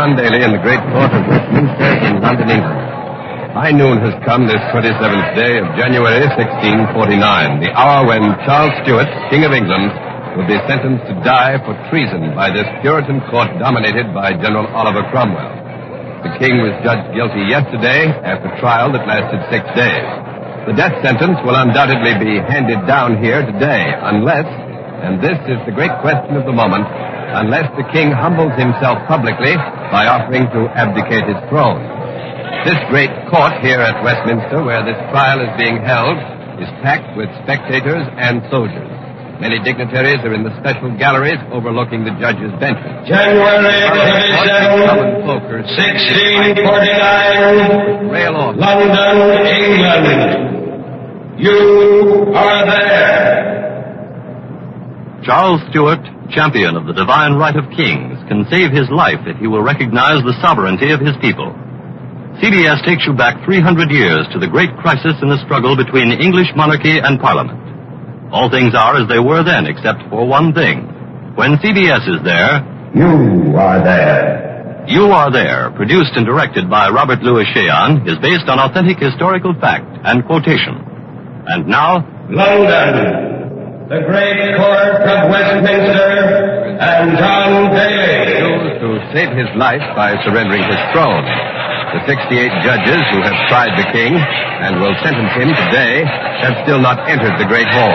John Daly in the great court of Westminster in London, England. High noon has come this 27th day of January 1649, the hour when Charles Stuart, King of England, will be sentenced to die for treason by this Puritan court dominated by General Oliver Cromwell. The king was judged guilty yesterday after a trial that lasted 6 days. The death sentence will undoubtedly be handed down here today unless, and this is the great question of the moment, unless the king humbles himself publicly by offering to abdicate his throne. This great court here at Westminster, where this trial is being held, is packed with spectators and soldiers. Many dignitaries are in the special galleries overlooking the judges' benches. January 27, 1649, London, England. You are there. Charles Stuart, champion of the divine right of kings, can save his life if he will recognize the sovereignty of his people. CBS takes you back 300 years to the great crisis in the struggle between English monarchy and Parliament. All things are as they were then, except for one thing. When CBS is there... You are there. You Are There, produced and directed by Robert Louis Cheon, is based on authentic historical fact and quotation. And now... London, the great court of Westminster, and John Daly. Chose to save his life by surrendering his throne. The 68 judges who have tried the king and will sentence him today have still not entered the great hall.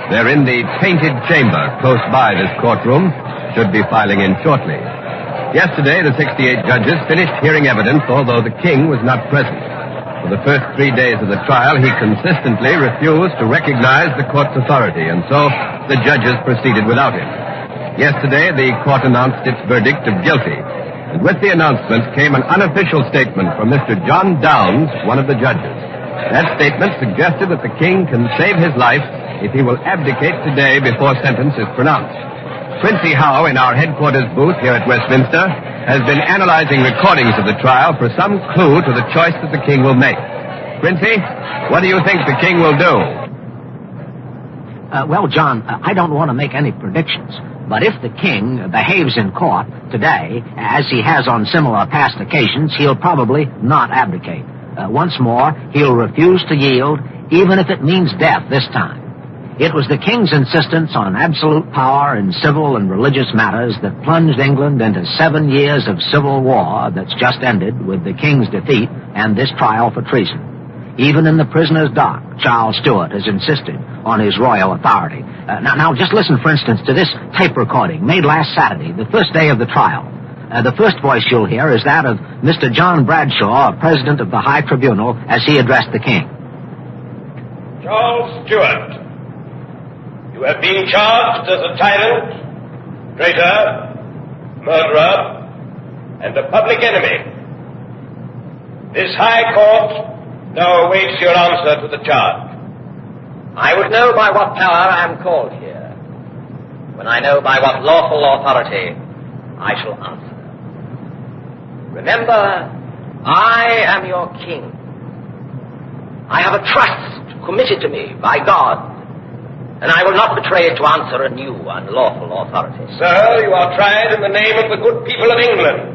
They're in the painted chamber close by this courtroom, should be filing in shortly. Yesterday, the 68 judges finished hearing evidence, although the king was not present. For the first 3 days of the trial, he consistently refused to recognize the court's authority, and so the judges proceeded without him. Yesterday, the court announced its verdict of guilty. And with the announcement came an unofficial statement from Mr. John Downes, one of the judges. That statement suggested that the king can save his life if he will abdicate today before sentence is pronounced. Quincy Howe, in our headquarters booth here at Westminster, has been analyzing recordings of the trial for some clue to the choice that the king will make. Quincy, what do you think the king will do? Well, John, I don't want to make any predictions. But if the king behaves in court today, as he has on similar past occasions, he'll probably not abdicate. Once more, he'll refuse to yield, even if it means death this time. It was the king's insistence on absolute power in civil and religious matters that plunged England into 7 years of civil war that's just ended with the king's defeat and this trial for treason. Even in the prisoner's dock, Charles Stuart has insisted on his royal authority. Now, just listen, for instance, to this tape recording made last Saturday, the first day of the trial. The first voice you'll hear is that of Mr. John Bradshaw, president of the High Tribunal, as he addressed the king. Charles Stuart, you have been charged as a tyrant, traitor, murderer, and a public enemy. This high court now awaits your answer to the charge. I would know by what power I am called here. When I know by what lawful authority, I shall answer. Remember, I am your king. I have a trust committed to me by God, and I will not betray it to answer a new unlawful authority. Sir, you are tried in the name of the good people of England,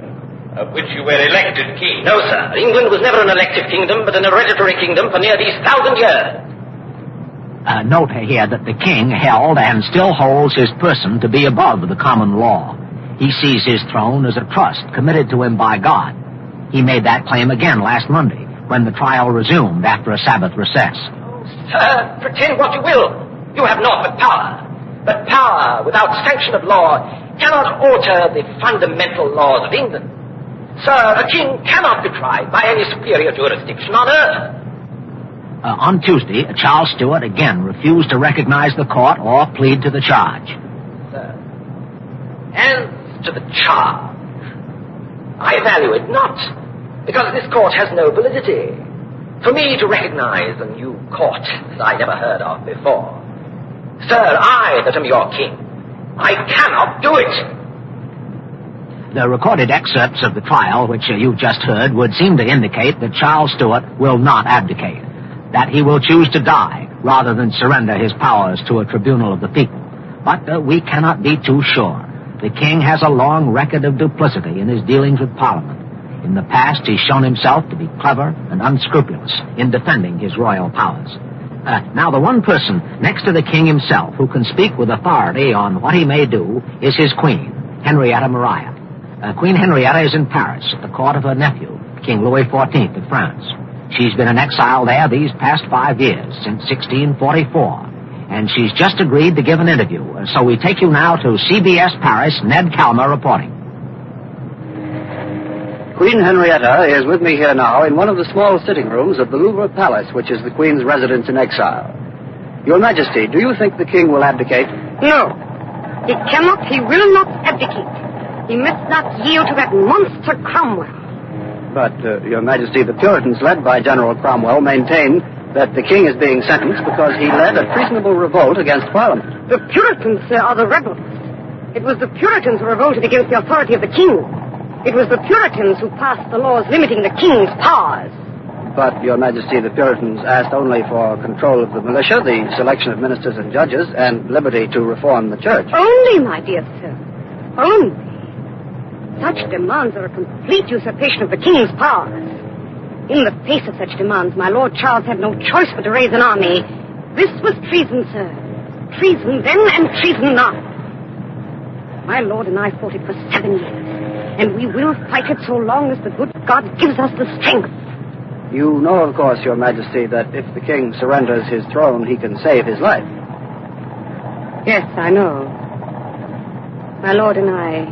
of which you were elected king. No, sir. England was never an elective kingdom, but an hereditary kingdom for near these 1,000 years. Note here that the king held and still holds his person to be above the common law. He sees his throne as a trust committed to him by God. He made that claim again last Monday, when the trial resumed after a Sabbath recess. Oh, sir, pretend what you will. You have naught but power. But power, without sanction of law, cannot alter the fundamental laws of England. Sir, a king cannot be tried by any superior jurisdiction on earth. On Tuesday, Charles Stuart again refused to recognize the court or plead to the charge. Sir, and to the charge, I value it not, because this court has no validity. For me to recognize a new court that I never heard of before. Sir, I that am your king, I cannot do it. The recorded excerpts of the trial, which you just heard, would seem to indicate that Charles Stuart will not abdicate, that he will choose to die rather than surrender his powers to a tribunal of the people. But we cannot be too sure. The king has a long record of duplicity in his dealings with Parliament. In the past, he's shown himself to be clever and unscrupulous in defending his royal powers. Now, the one person next to the king himself who can speak with authority on what he may do is his queen, Henrietta Maria. Queen Henrietta is in Paris at the court of her nephew, King Louis XIV of France. She's been in exile there these past 5 years, since 1644. And she's just agreed to give an interview. So we take you now to CBS Paris, Ned Calmer reporting. Queen Henrietta is with me here now in one of the small sitting rooms of the Louvre Palace, which is the Queen's residence in exile. Your Majesty, do you think the King will abdicate? No. He cannot, he will not abdicate. He must not yield to that monster Cromwell. But, Your Majesty, the Puritans, led by General Cromwell, maintain that the King is being sentenced because he led a treasonable revolt against Parliament. The Puritans, sir, are the rebels. It was the Puritans who revolted against the authority of the King. It was the Puritans who passed the laws limiting the King's powers. But, Your Majesty, the Puritans asked only for control of the militia, the selection of ministers and judges, and liberty to reform the church. Only, my dear sir. Only. Such demands are a complete usurpation of the King's powers. In the face of such demands, my Lord Charles had no choice but to raise an army. This was treason, sir. Treason then and treason now. My Lord and I fought it for 7 years. And we will fight it so long as the good God gives us the strength. You know, of course, Your Majesty, that if the King surrenders his throne, he can save his life. Yes, I know. My Lord and I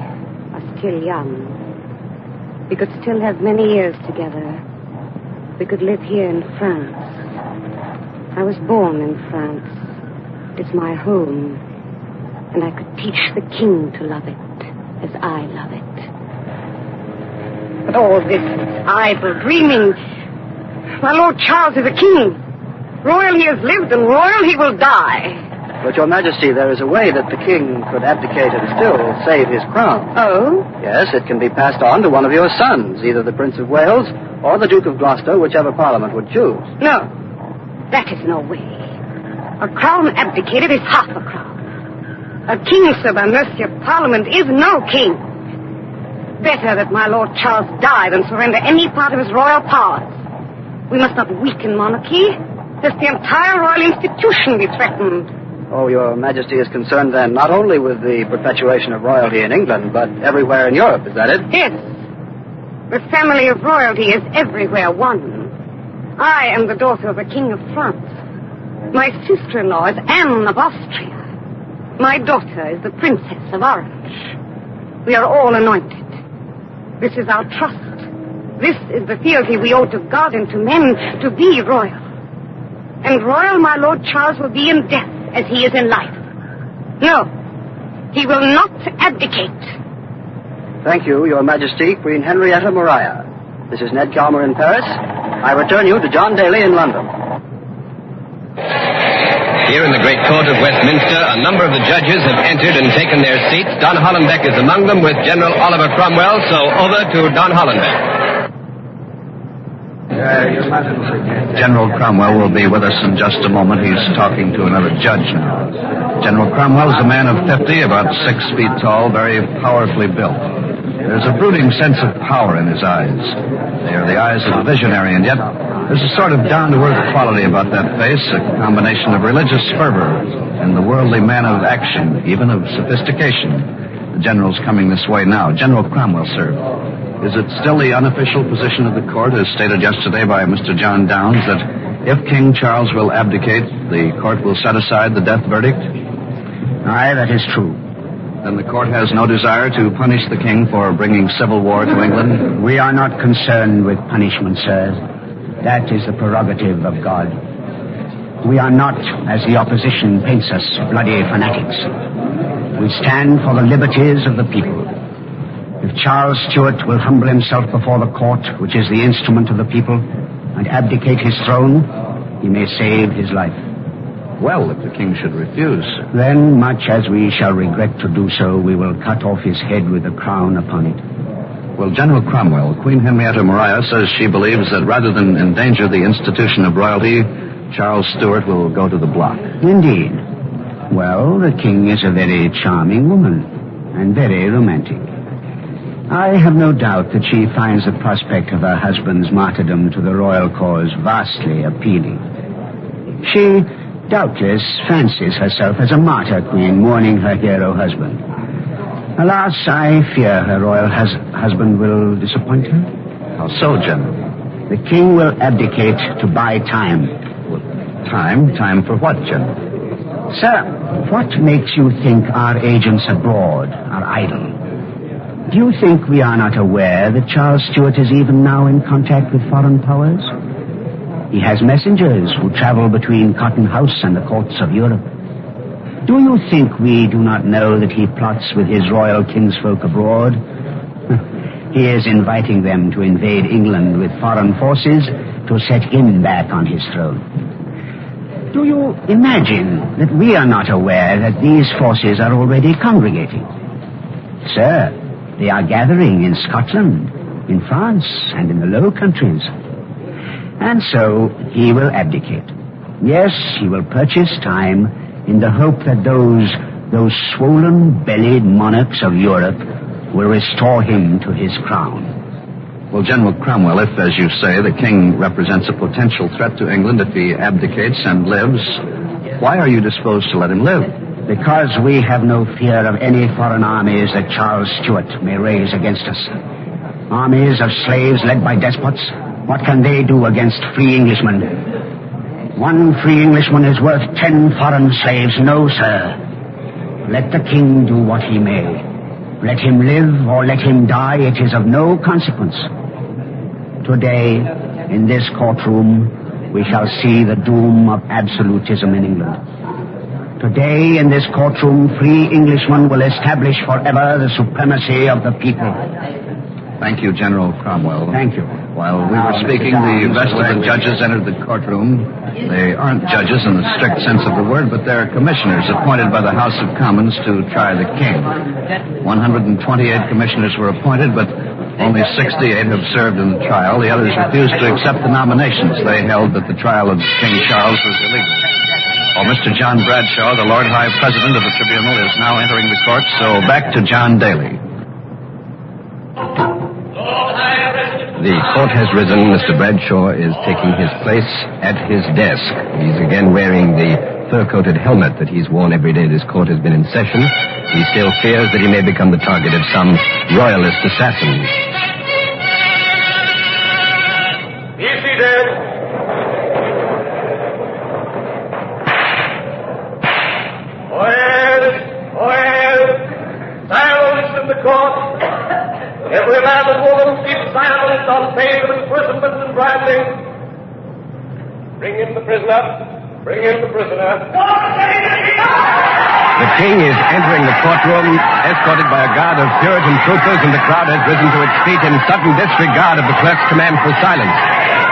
are still young. We could still have many years together. We could live here in France. I was born in France. It's my home. And I could teach the King to love it as I love it. But all this is idle dreaming. My Lord Charles is a king. Royal he has lived, and royal he will die. But, Your Majesty, there is a way that the King could abdicate and still save his crown. Oh? Yes, it can be passed on to one of your sons, either the Prince of Wales or the Duke of Gloucester, whichever Parliament would choose. No. That is no way. A crown abdicated is half a crown. A king, sir, by mercy of Parliament, is no king. Better that my Lord Charles die than surrender any part of his royal powers. We must not weaken monarchy, lest the entire royal institution be threatened. Oh, Your Majesty is concerned then not only with the perpetuation of royalty in England, but everywhere in Europe, is that it? Yes. The family of royalty is everywhere one. I am the daughter of the King of France. My sister-in-law is Anne of Austria. My daughter is the Princess of Orange. We are all anointed. This is our trust. This is the fealty we owe to God and to men to be royal. And royal my Lord Charles will be in death as he is in life. No, he will not abdicate. Thank you, Your Majesty, Queen Henrietta Maria. This is Ned Calmer in Paris. I return you to John Daly in London. Here in the great court of Westminster, a number of the judges have entered and taken their seats. Don Hollenbeck is among them with General Oliver Cromwell, so over to Don Hollenbeck. General Cromwell will be with us in just a moment. He's talking to another judge now. General Cromwell is a man of 50, about 6 feet tall, very powerfully built. There's a brooding sense of power in his eyes. They are the eyes of a visionary, and yet there's a sort of down-to-earth quality about that face, a combination of religious fervor and the worldly man of action, even of sophistication. The general's coming this way now. General Cromwell, sir. Is it still the unofficial position of the court, as stated yesterday by Mr. John Downes, that if King Charles will abdicate, the court will set aside the death verdict? Aye, that is true. Then the court has no desire to punish the king for bringing civil war to England? We are not concerned with punishment, sir. That is the prerogative of God. We are not, as the opposition paints us, bloody fanatics. We stand for the liberties of the people. If Charles Stuart will humble himself before the court, which is the instrument of the people, and abdicate his throne, he may save his life. Well, if the king should refuse. Then, much as we shall regret to do so, we will cut off his head with a crown upon it. Well, General Cromwell, Queen Henrietta Maria says she believes that rather than endanger the institution of royalty, Charles Stuart will go to the block. Indeed. Well, the king is a very charming woman. and very romantic. I have no doubt that she finds the prospect of her husband's martyrdom to the royal cause vastly appealing. She doubtless fancies herself as a martyr queen mourning her hero husband. Alas, I fear her royal husband will disappoint her. How so, General? The king will abdicate to buy time. Time? Time for what, General? Sir, what makes you think our agents abroad are idle? Do you think we are not aware that Charles Stuart is even now in contact with foreign powers? He has messengers who travel between Cotton House and the courts of Europe. Do you think we do not know that he plots with his royal kinsfolk abroad? He is inviting them to invade England with foreign forces to set him back on his throne. Do you imagine that we are not aware that these forces are already congregating? Sir, they are gathering in Scotland, in France, and in the Low Countries. And so he will abdicate. Yes, he will purchase time in the hope that those swollen-bellied monarchs of Europe will restore him to his crown. Well, General Cromwell, if, as you say, the king represents a potential threat to England if he abdicates and lives, why are you disposed to let him live? Because we have no fear of any foreign armies that Charles Stuart may raise against us. Armies of slaves led by despots, what can they do against free Englishmen? One free Englishman is worth 10 foreign slaves. No, sir. Let the king do what he may. Let him live or let him die, it is of no consequence. Today, in this courtroom, we shall see the doom of absolutism in England. Today, in this courtroom, free Englishmen will establish forever the supremacy of the people. Thank you, General Cromwell. Thank you. While we were speaking, the rest of the judges entered the courtroom. They aren't judges in the strict sense of the word, but they're commissioners appointed by the House of Commons to try the king. 128 commissioners were appointed, but only 68 have served in the trial. The others refused to accept the nominations. They held that the trial of King Charles was illegal. Well, Mr. John Bradshaw, the Lord High President of the Tribunal, is now entering the court, so back to John Daly. The court has risen. Mr. Bradshaw is taking his place at his desk. He's again wearing the fur-coated helmet that he's worn every day this court has been in session. He still fears that he may become the target of some royalist assassin. Be seated. Silence in the court. Every man and woman keep silence on pain of imprisonment and branding. Bring in the prisoner. Bring in the prisoner. The king is entering the courtroom, escorted by a guard of Puritan troopers, and the crowd has risen to its feet in sudden disregard of the clerk's command for silence.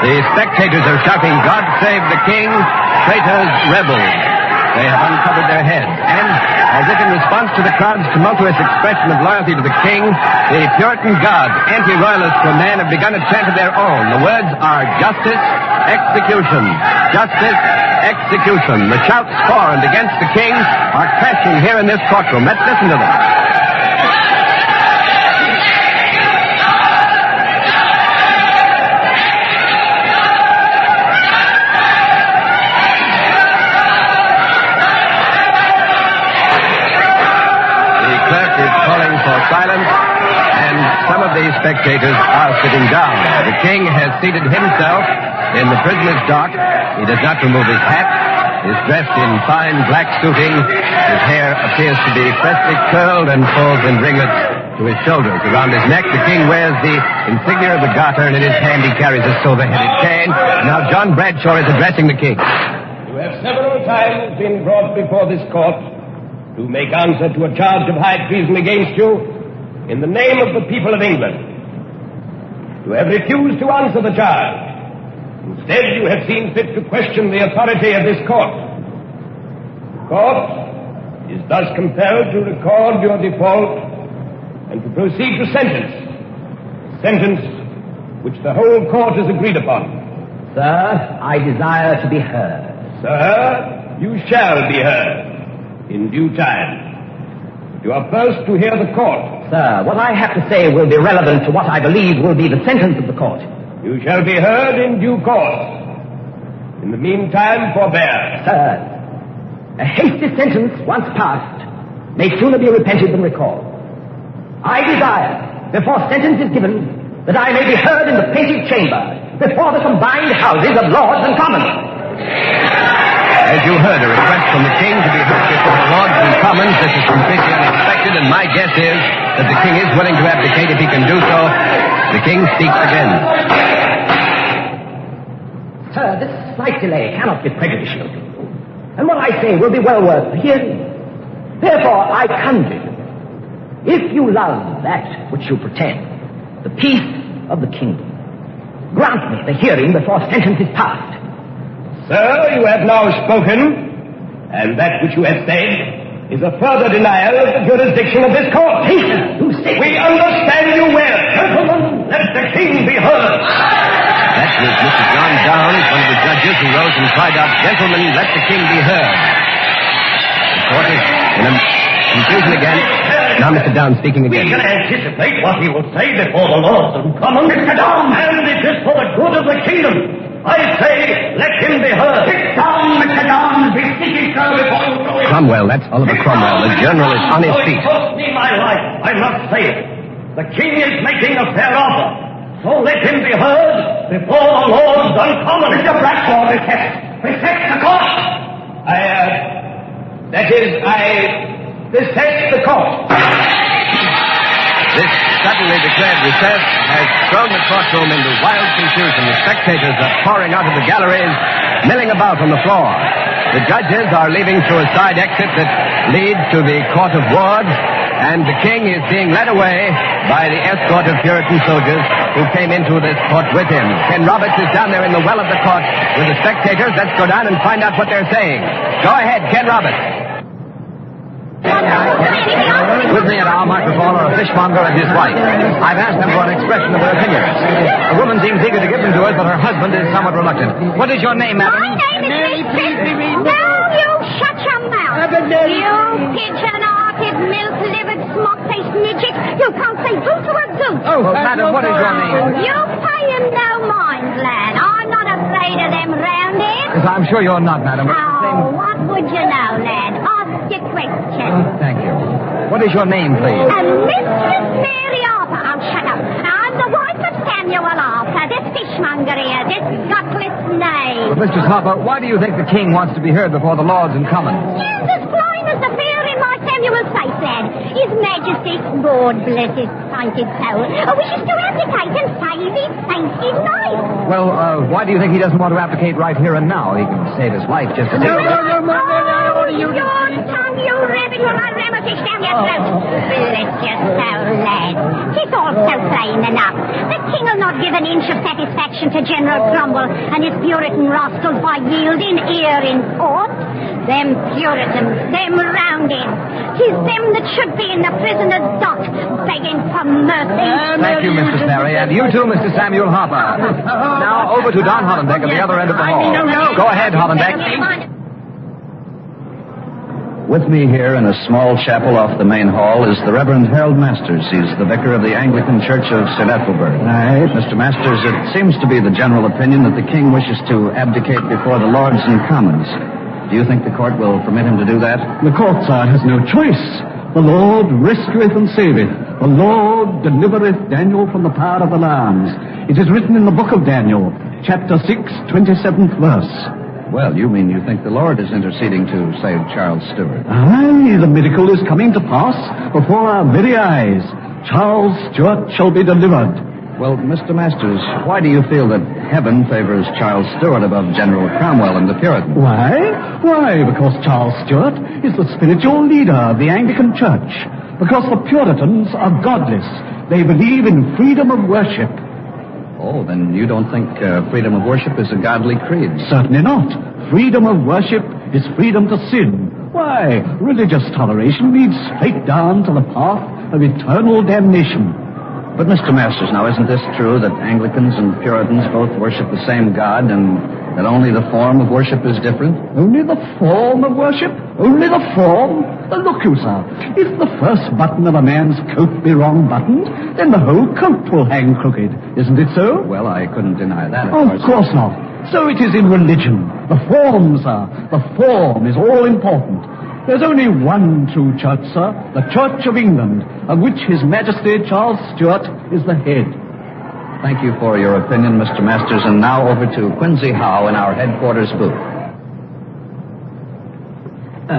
The spectators are shouting, "God save the king, traitors, rebels." They have uncovered their heads, and, as if in response to the crowd's tumultuous expression of loyalty to the king, the Puritan Guards, anti-royalists for man, have begun a chant of their own. The words are justice, execution, justice, execution. The shouts for and against the king are crashing here in this courtroom. Let's listen to them. Silence, and some of these spectators are sitting down. The king has seated himself in the prisoner's dock. He does not remove his hat. He is dressed in fine black suiting. His hair appears to be freshly curled and falls in ringlets to his shoulders. Around his neck, the king wears the insignia of the Garter, and in his hand he carries a silver-headed chain. Now John Bradshaw is addressing the king. You have several times been brought before this court to make answer to a charge of high treason against you in the name of the people of England. You have refused to answer the charge. Instead, you have seen fit to question the authority of this court. The court is thus compelled to record your default and to proceed to sentence which the whole court has agreed upon. Sir, I desire to be heard. Sir, you shall be heard in due time. You are first to hear the court. Sir, what I have to say will be relevant to what I believe will be the sentence of the court. You shall be heard in due course. In the meantime, forbear. Sir, a hasty sentence once passed may sooner be repented than recalled. I desire, before sentence is given, that I may be heard in the painted chamber, before the combined houses of Lords and Commons. As you heard, a request from the king to be heard before the Lords and Commons. This is completely unexpected, and my guess is that the king is willing to abdicate if he can do so. The king speaks again. Sir, this slight delay cannot be prejudicial to you, and what I say will be well worth hearing. Therefore, I conjure you, if you love that which you pretend, the peace of the kingdom, grant me the hearing before sentence is passed. Sir, you have now spoken, and that which you have said is a further denial of the jurisdiction of this court. Hasten, you say. We understand you well. Gentlemen, let the king be heard. That was Mr. John Downs, one of the judges, who rose and cried out, "Gentlemen, let the king be heard." The court is in a confusion again. Now Mr. Downs speaking again. We can anticipate what he will say before the Lords and Commons. Mr. Downs! And it is for the good of the kingdom. I say, let him be heard. Sit down, Mr. Downs. Be speaking, sir, before you go in. Cromwell, that's Oliver Cromwell. The general is on his feet. It cost me my life. I must say it. The king is making a fair offer. So let him be heard before the Lords and Commons. Mr. Blackmore, recess the court. I recess the court. This suddenly declared recess has thrown the courtroom into wild confusion. The spectators are pouring out of the galleries, milling about on the floor. The judges are leaving through a side exit that leads to the Court of Ward, and the king is being led away by the escort of Puritan soldiers who came into this court with him. Ken Roberts is down there in the well of the court with the spectators. Let's go down and find out what they're saying. Go ahead, Ken Roberts. With me at our microphone are a fishmonger and his wife. I've asked them for an expression of their opinions. The woman seems eager to give them to us, but her husband is somewhat reluctant. What is your name, madam? My name is Miss Crispin. Now you shut your mouth. You pigeon-hearted, milk-livered, smock-faced midget. You can't say boo to a goose. Oh, madam, what is your name? You pay him no mind, lad. I'm not afraid of them roundheads. Yes, I'm sure you're not, madam. Oh, what would you know, lad? Ask your question. Thank you. What is your name, please? Mistress Mary Arthur. Oh, shut up. I'm the wife of Samuel Arthur, this fishmonger here, this gutless knave. But, Mistress Harper, why do you think the king wants to be heard before the Lords and Commons? He's as plain as the fear in my Samuel's face, lad. His Majesty, God bless his sainted soul, wishes to abdicate and save his sainted life. Well, why do you think he doesn't want to abdicate right here and now? He can save his life just as Your tongue, you rabbit, will I ram a fish down your throat? Bless your soul, lad. It's all so plain enough. The king will not give an inch of satisfaction to General Cromwell and his Puritan rascals by yielding ear in court. Them Puritans, them roundheads. 'Tis them that should be in the prisoner's dock, begging for mercy. Thank you, Mistress Mary, and you too, Mr. Samuel Harper. Now over to Don Hollenbeck at the other end of the hall. Go ahead, Hollenbeck. With me here in a small chapel off the main hall is the Reverend Harold Masters. He's the vicar of the Anglican Church of St. Ethelbert. Right. Mr. Masters, it seems to be the general opinion that the king wishes to abdicate before the Lords and Commons. Do you think the court will permit him to do that? The court, sir, has no choice. The Lord rescueth and saveth. The Lord delivereth Daniel from the power of the lions. It is written in the book of Daniel, chapter 6, 27th verse. Well, you mean you think the Lord is interceding to save Charles Stuart? Aye, the miracle is coming to pass before our very eyes. Charles Stuart shall be delivered. Well, Mr. Masters, why do you feel that heaven favors Charles Stuart above General Cromwell and the Puritans? Why? Why, because Charles Stuart is the spiritual leader of the Anglican Church. Because the Puritans are godless. They believe in freedom of worship. Oh, then you don't think freedom of worship is a godly creed? Certainly not. Freedom of worship is freedom to sin. Why, religious toleration leads straight down to the path of eternal damnation. But, Mr. Masters, now, isn't this true that Anglicans and Puritans both worship the same God, and That only the form of worship is different? Only the form of worship? Only the form? Look you, sir. If the first button of a man's coat be wrong buttoned, then the whole coat will hang crooked. Isn't it so? Well, I couldn't deny that, Of course not. So it is in religion. The form, sir. The form is all important. There's only one true church, sir. The Church of England, of which His Majesty Charles Stuart is the head. Thank you for your opinion, Mr. Masters. And now over to Quincy Howe in our headquarters booth.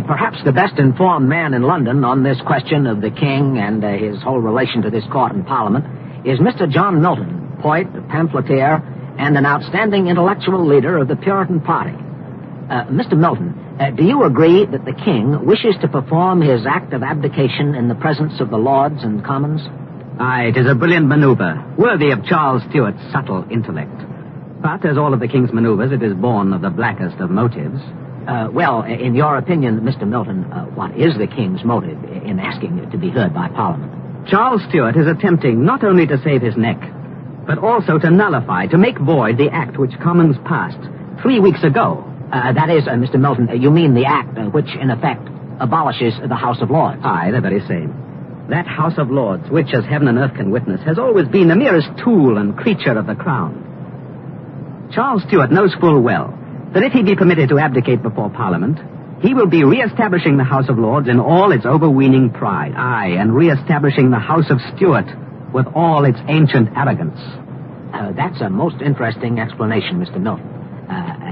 Perhaps the best informed man in London on this question of the king and his whole relation to this court and parliament is Mr. John Milton, poet, pamphleteer, and an outstanding intellectual leader of the Puritan party. Mr. Milton, do you agree that the king wishes to perform his act of abdication in the presence of the Lords and Commons? Aye, it is a brilliant maneuver, worthy of Charles Stuart's subtle intellect. But, as all of the king's maneuvers, it is born of the blackest of motives. Well, in your opinion, Mr. Milton, what is the king's motive in asking to be heard by Parliament? Charles Stuart is attempting not only to save his neck, but also to nullify, to make void the act which Commons passed 3 weeks ago. That is, Mr. Milton, you mean the act which, in effect, abolishes the House of Lords? Aye, the very same. That House of Lords, which, as heaven and earth can witness, has always been the merest tool and creature of the crown. Charles Stuart knows full well that if he be permitted to abdicate before Parliament, he will be re-establishing the House of Lords in all its overweening pride. Aye, and re-establishing the House of Stuart with all its ancient arrogance. That's a most interesting explanation, Mr. Milton.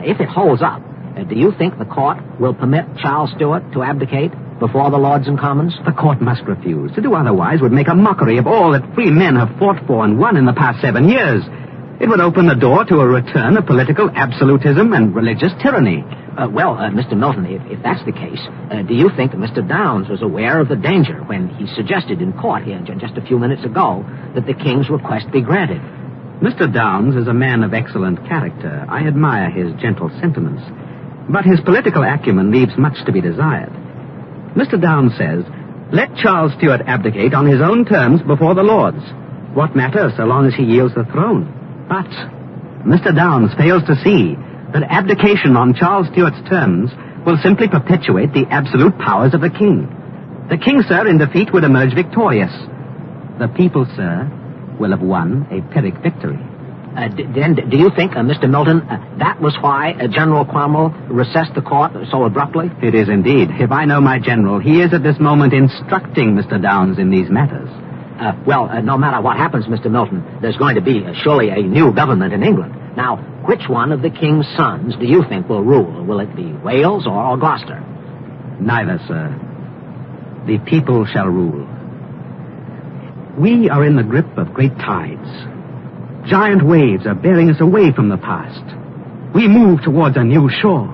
If it holds up, do you think the court will permit Charles Stuart to abdicate before the Lords and Commons? The court must refuse. To do otherwise would make a mockery of all that free men have fought for and won in the past 7 years. It would open the door to a return of political absolutism and religious tyranny. Mr. Milton, if that's the case, do you think that Mr. Downes was aware of the danger when he suggested in court here just a few minutes ago that the king's request be granted? Mr. Downes is a man of excellent character. I admire his gentle sentiments. But his political acumen leaves much to be desired. Mr. Downes says, let Charles Stuart abdicate on his own terms before the Lords. What matter so long as he yields the throne? But Mr. Downes fails to see that abdication on Charles Stuart's terms will simply perpetuate the absolute powers of the king. The king, sir, in defeat would emerge victorious. The people, sir, will have won a Pyrrhic victory. Then, do you think, Mr. Milton, that was why General Cromwell recessed the court so abruptly? It is indeed. If I know my general, he is at this moment instructing Mr. Downes in these matters. No matter what happens, Mr. Milton, there's going to be surely a new government in England. Now, which one of the king's sons do you think will rule? Will it be Wales or Gloucester? Neither, sir. The people shall rule. We are in the grip of great tides. Giant waves are bearing us away from the past. We move towards a new shore.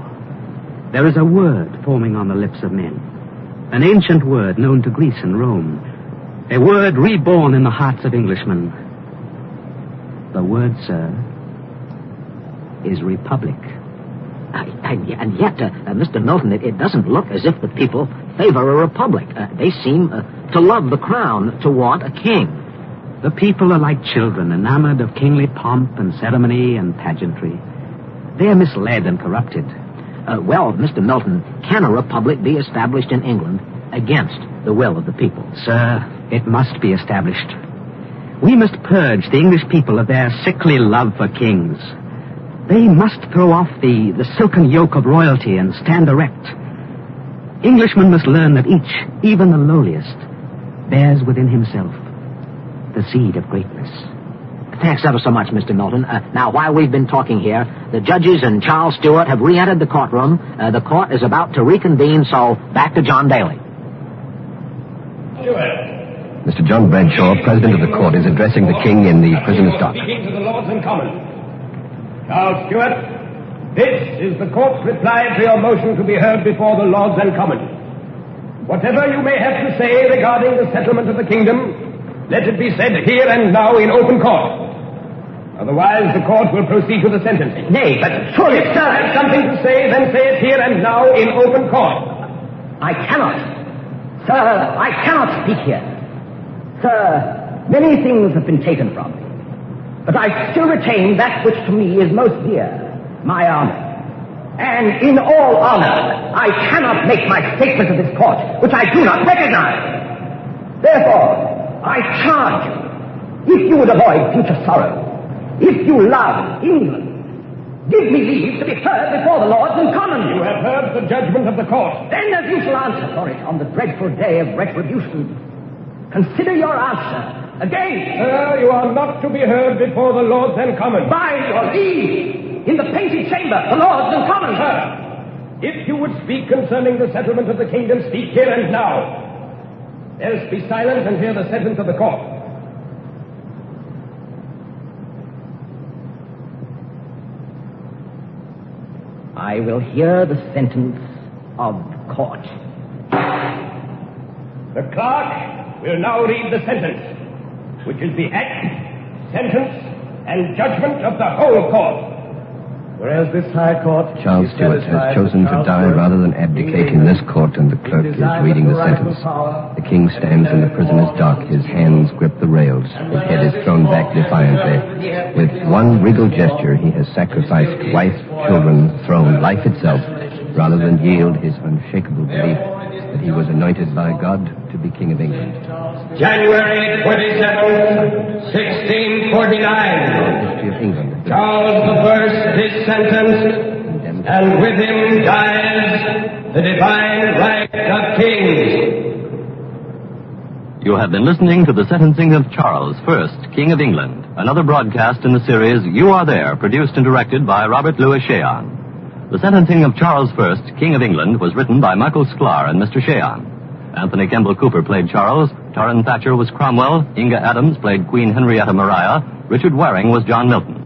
There is a word forming on the lips of men. An ancient word known to Greece and Rome. A word reborn in the hearts of Englishmen. The word, sir, is republic. And yet, Mr. Milton, it doesn't look as if the people favor a republic. They seem to love the crown, to want a king. The people are like children, enamored of kingly pomp and ceremony and pageantry. They are misled and corrupted. Mr. Milton, can a republic be established in England against the will of the people? Sir, it must be established. We must purge the English people of their sickly love for kings. They must throw off the silken yoke of royalty and stand erect. Englishmen must learn that each, even the lowliest, bears within himself the seed of greatness. Thanks ever so much, Mr. Milton. Now, while we've been talking here, the judges and Charles Stuart have re-entered the courtroom. The court is about to reconvene, so back to John Daly. Mr. John Bradshaw, President of the Court, is addressing the King in the prisoner's dock. Speaking to the Lords and Commons. Charles Stuart, this is the court's reply to your motion to be heard before the Lords and Commons. Whatever you may have to say regarding the settlement of the kingdom, let it be said here and now in open court. Otherwise, the court will proceed to the sentencing. Nay, but surely, if you have something to say, then say it here and now in open court. I cannot. Sir, I cannot speak here. Sir, many things have been taken from me. But I still retain that which to me is most dear. my honor. And in all honor, I cannot make my statement to this court, which I do not recognize. Therefore, I charge you, if you would avoid future sorrow, if you love England, give me leave to be heard before the Lords and Commons. You have heard the judgment of the court. Then as you shall answer for it on the dreadful day of retribution, consider your answer. Again. Sir, you are not to be heard before the Lords and Commons. By your leave, in the painted chamber, the Lords and Commons. Sir, if you would speak concerning the settlement of the kingdom, speak here and now. Else be silent and hear the sentence of the court. I will hear the sentence of the court. The clerk will now read the sentence, which is the act, sentence, and judgment of the whole court. Whereas this High Court... Charles Stuart has chosen to die rather than abdicate in this court, and the clerk is reading the sentence. The king stands in the prisoner's dock. His hands grip the rails. His head is thrown back defiantly. With one regal gesture, he has sacrificed wife, children, throne, life itself, rather than yield his unshakable belief that he was anointed by God to be King of England. January 27, 1649. History of England. Charles I is sentenced, and with him dies the divine right of kings. You have been listening to the sentencing of Charles I, King of England, another broadcast in the series You Are There, produced and directed by Robert Louis Cheon. The sentencing of Charles I, King of England, was written by Michael Sklar and Mr. Cheon. Anthony Kemble Cooper played Charles, Torrin Thatcher was Cromwell, Inga Adams played Queen Henrietta Maria, Richard Waring was John Milton.